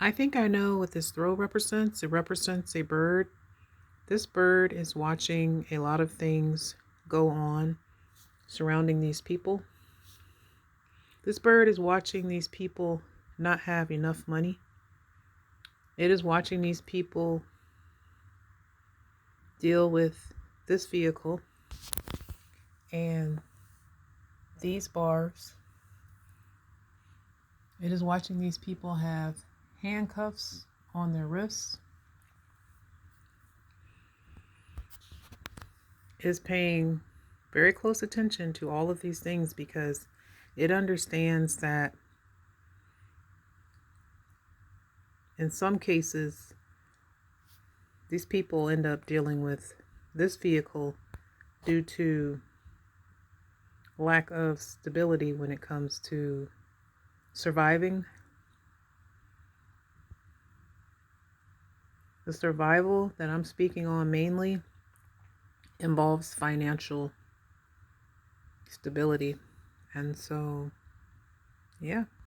I think I know what this throw represents. It represents a bird. This bird is watching a lot of things go on surrounding these people. This bird is watching these people not have enough money. It is watching these people deal with this vehicle and these bars. It is watching these people have handcuffs on their wrists. It is paying very close attention to all of these things because it understands that in some cases, these people end up dealing with this vehicle due to lack of stability when it comes to surviving. The survival that I'm speaking on mainly involves financial stability. And so, yeah.